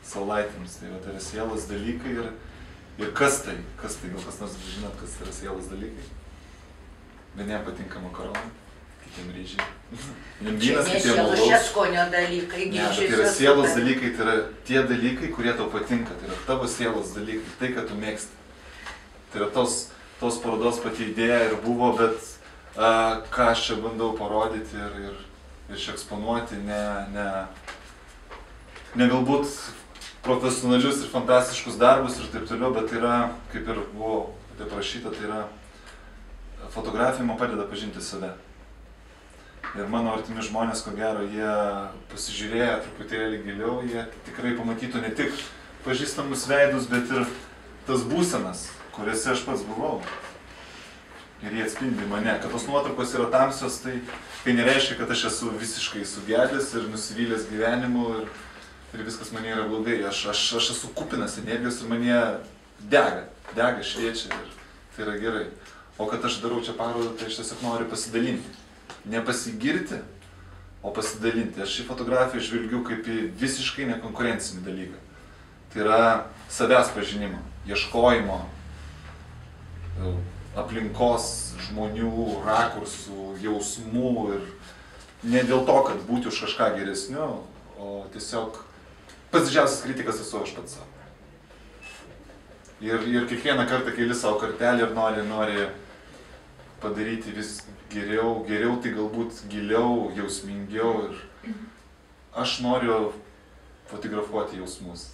saulaitėms. Tai yra sielos dalykai ir kas tai, gal kas nors žinot, kas yra sielos dalykai. Vieniem patinka makaronai, kitiem ryžiai. Čia nesielos, čia skonio dalykai. Ne, tai yra sielos dalykai, tai yra tie dalykai, kurie tau patinka, tai yra tavo sielos dalykai, tai, ką tu mėgsti. Tai yra tos parodos pati idėja ir buvo, bet ką aš čia bandau parodyti ir išeksponuoti, ne galbūt profesionalius ir fantastiškus darbus ir taip toliau, bet tai yra, kaip ir buvo parašyta, tai yra fotografija man padeda pažinti save. Ir mano artimi žmonės, ko gero, jie pasižiūrėję truputėlį giliau, jie tikrai pamatytų ne tik pažįstamus veidus, bet ir tas būsenas, kuriuose aš pats buvau. Ir jie atspindi mane. Kad tos nuotraukos yra tamsios, tai nereiškia, kad aš esu visiškai sugedęs ir nusivylęs gyvenimu ir viskas mane yra blogai. Aš esu kupinas energijos ir mane dega, šviečia ir tai yra gerai. O kad aš darau čia parodą, tai aš tiesiog noriu pasidalinti. Ne pasigirti, o pasidalinti. Aš šį fotografiją žvelgiu kaip į visiškai nekonkurencinį dalyką. Tai yra savęs pažinimo, ieškojimo, aplinkos, žmonių, rakursų, jausmų ir ne dėl to, kad būti už kažką geresniu, o tiesiog pats didžiausias kritikas esu aš pats savo. Ir kiekvieną kartą keli savo kartelį ir nori padaryti vis geriau, tai galbūt giliau, jausmingiau ir aš noriu fotografuoti jausmus.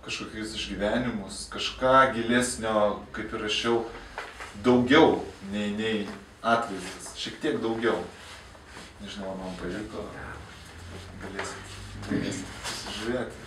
Kažkokius išgyvenimus, kažką gilesnio, kaip ir rašiau, daugiau nei atvaizdas, šiek tiek daugiau. Nežinau, man pavyko, galėsit pasižiūrėti.